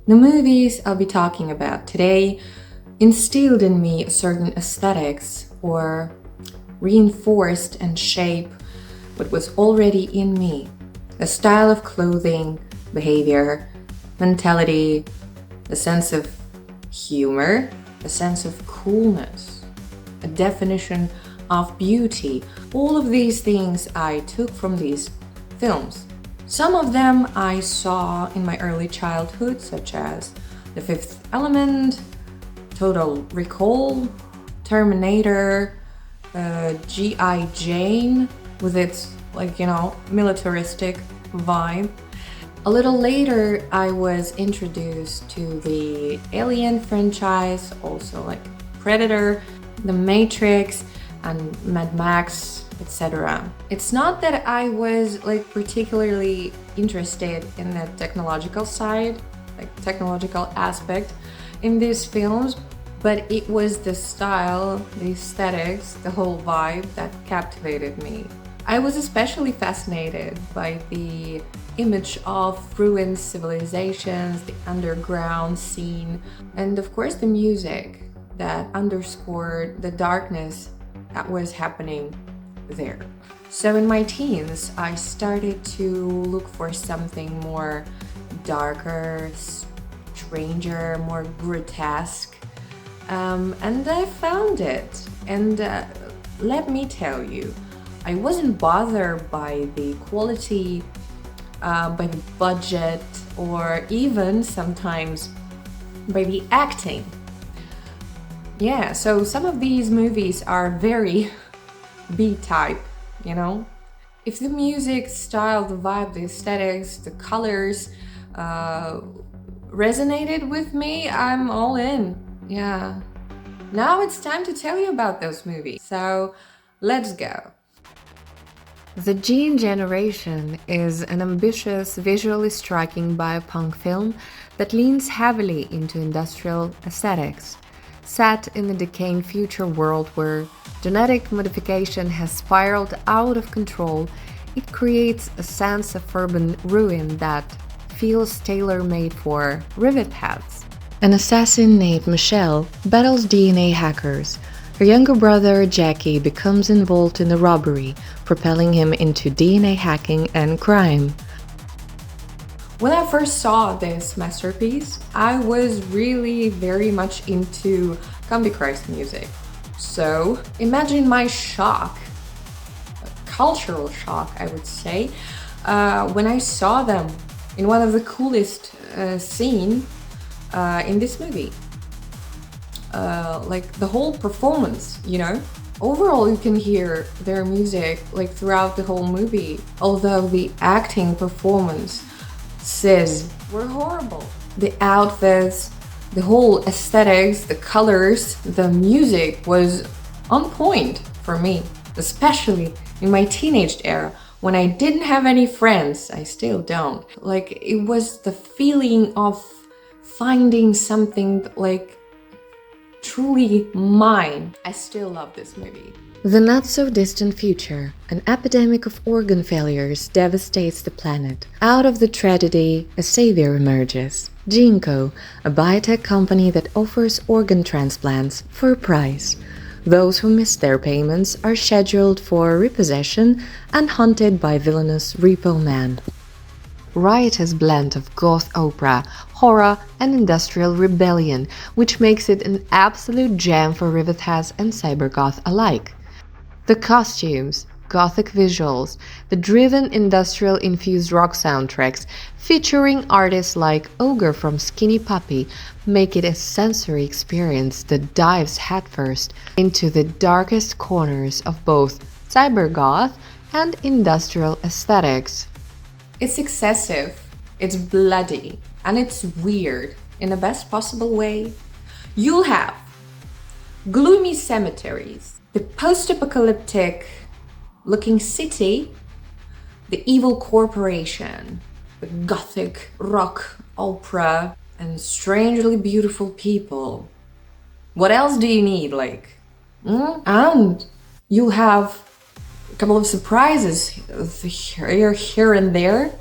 The movies I'll be talking about today instilled in me a certain aesthetics or reinforced and shaped what was already in me. A style of clothing, behavior, mentality, a sense of humor, a sense of coolness, a definition of beauty. All of these things I took from these films. Some of them I saw in my early childhood, such as The Fifth Element, Total Recall, Terminator, G.I. Jane, with its, militaristic vibe. A little later, I was introduced to the Alien franchise, also like Predator, The Matrix, and Mad Max, etc. It's not that I was particularly interested in the technological side, technological aspect in these films, but it was the style, the aesthetics, the whole vibe that captivated me. I was especially fascinated by the image of ruined civilizations, the underground scene, and of course the music that underscored the darkness that was happening there. So in my teens, I started to look for something more darker, stranger, more grotesque, and I found it. And let me tell you, I wasn't bothered by the quality, by the budget, or even sometimes by the acting. Yeah, so some of these movies are very B-type, If the music, style, the vibe, the aesthetics, the colors resonated with me, I'm all in. Yeah. Now it's time to tell you about those movies. So let's go. The Gan Generation is an ambitious, visually striking biopunk film that leans heavily into industrial aesthetics. Set in a decaying future world where genetic modification has spiraled out of control, it creates a sense of urban ruin that feels tailor-made for Rivetheads. An assassin named Michelle battles DNA hackers. Her younger brother, Jackie, becomes involved in a robbery, propelling him into DNA hacking and crime. When I first saw this masterpiece, I was really very much into Combichrist music. So imagine my shock, cultural shock, I would say, when I saw them in one of the coolest scenes in this movie. The whole performance, Overall, you can hear their music throughout the whole movie, although the acting performance were horrible. The outfits, the whole aesthetics, the colors, the music was on point for me, especially in my teenage era when I didn't have any friends. I still don't. It was the feeling of finding something truly mine. I still love this movie. The not-so-distant future, an epidemic of organ failures devastates the planet. Out of the tragedy, a savior emerges. GeneCo, a biotech company that offers organ transplants for a price. Those who miss their payments are scheduled for repossession and hunted by villainous Repo man. Riotous blend of goth opera, horror, and industrial rebellion, which makes it an absolute gem for Rivetheads and cybergoth alike. The costumes, gothic visuals, the driven industrial-infused rock soundtracks featuring artists like Ogre from Skinny Puppy make it a sensory experience that dives headfirst into the darkest corners of both cybergoth and industrial aesthetics. It's excessive, it's bloody, and it's weird in the best possible way. You'll have gloomy cemeteries, the post-apocalyptic looking city, the evil corporation, the gothic rock opera, and strangely beautiful people. What else do you need, And you'll have a couple of surprises here and there,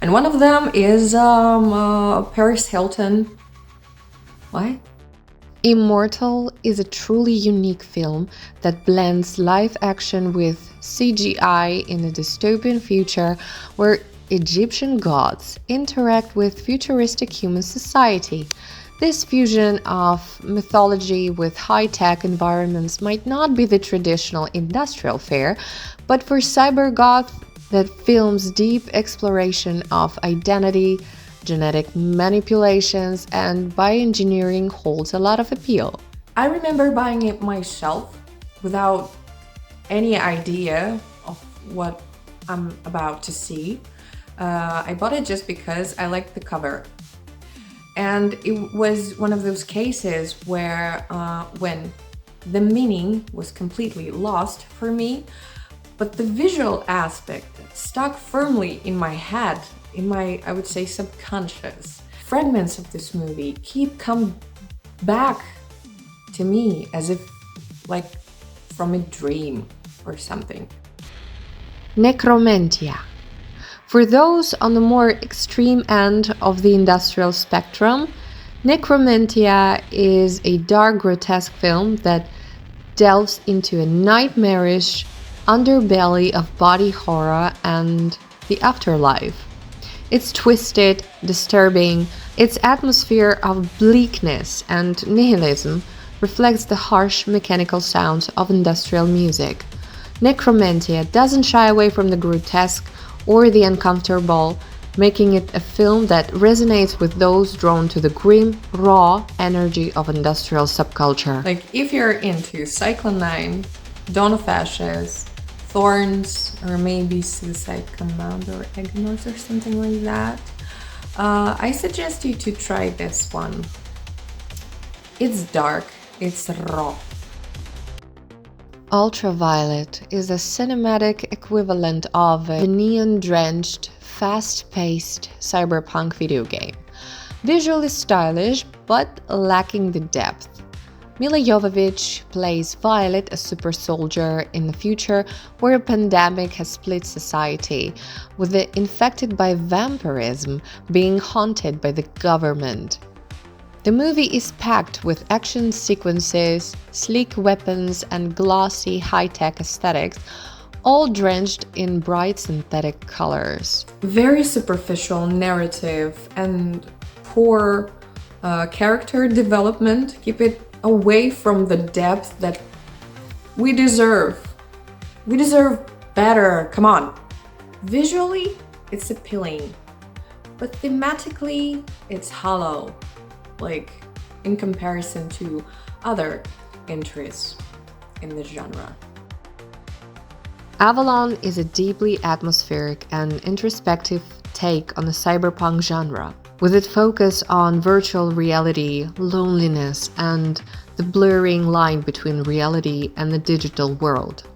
And one of them is Paris Hilton. What? Immortal is a truly unique film that blends live action with CGI in a dystopian future where Egyptian gods interact with futuristic human society. This fusion of mythology with high-tech environments might not be the traditional industrial fare, but for cybergoth, that film's deep exploration of identity, genetic manipulations, and bioengineering holds a lot of appeal. I remember buying it myself without any idea of what I'm about to see. I bought it just because I liked the cover. And it was one of those cases where when the meaning was completely lost for me, but the visual aspect stuck firmly in my head, in my, I would say, subconscious. Fragments of this movie keep coming back to me as if like from a dream or something. Necromantia. For those on the more extreme end of the industrial spectrum, Necromantia is a dark, grotesque film that delves into a nightmarish underbelly of body horror and the afterlife. It's twisted, disturbing, its atmosphere of bleakness and nihilism reflects the harsh mechanical sounds of industrial music. Necromantia doesn't shy away from the grotesque or the uncomfortable, making it a film that resonates with those drawn to the grim, raw energy of industrial subculture. Like if you're into Cyclone 9, Dawn of Ashes, Thorns, or maybe Suicide Command or Egnos or something like that, I suggest you to try this one. It's dark, it's raw. Ultraviolet is a cinematic equivalent of a neon-drenched, fast-paced cyberpunk video game. Visually stylish, but lacking the depth. Mila Jovovich plays Violet, a super soldier in the future where a pandemic has split society, with the infected by vampirism being haunted by the government. The movie is packed with action sequences, sleek weapons, and glossy high-tech aesthetics, all drenched in bright synthetic colors. Very superficial narrative and poor character development keep it away from the depth that we deserve. We deserve better, come on. Visually, it's appealing, but thematically, it's hollow. Like in comparison to other entries in the genre. Avalon is a deeply atmospheric and introspective take on the cyberpunk genre, with its focus on virtual reality, loneliness, and the blurring line between reality and the digital world.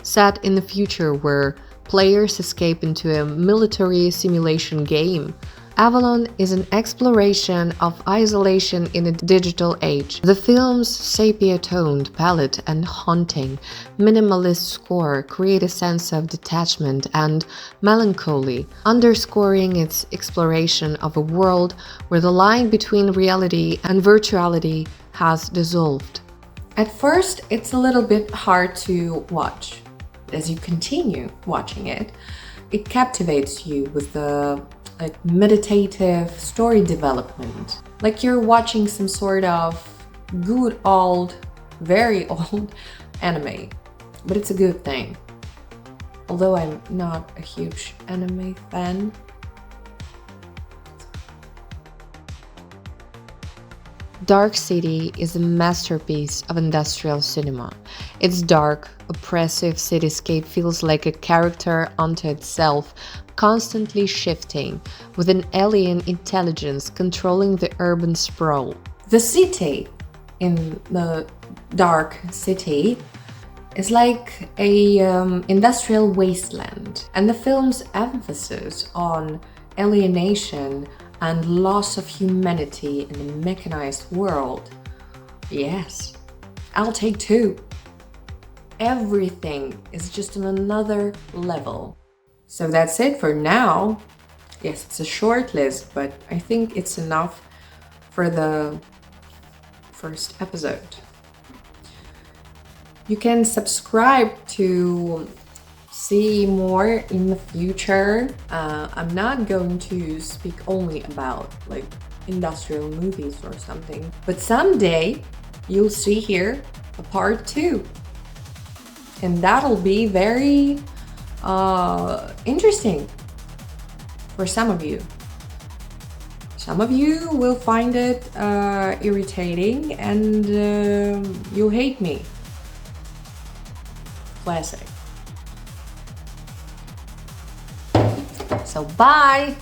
Set in the future where players escape into a military simulation game, Avalon is an exploration of isolation in a digital age. The film's sepia-toned palette and haunting, minimalist score create a sense of detachment and melancholy, underscoring its exploration of a world where the line between reality and virtuality has dissolved. At first, it's a little bit hard to watch. As you continue watching it, it captivates you with the meditative story development. Like you're watching some sort of good old, very old anime. But it's a good thing. Although I'm not a huge anime fan. Dark City is a masterpiece of industrial cinema. Its dark, oppressive cityscape feels like a character unto itself, constantly shifting, with an alien intelligence controlling the urban sprawl. The city in the Dark City is like a industrial wasteland, and the film's emphasis on alienation and loss of humanity in the mechanized world. Yes, I'll take two. Everything is just on another level. So that's it for now. Yes, it's a short list, but I think it's enough for the first episode. You can subscribe to see more in the future. I'm not going to speak only about like industrial movies or something, but someday you'll see here a part 2, and that'll be very interesting for some of you. Some of you will find it irritating, and you'll hate me. Classic. So bye!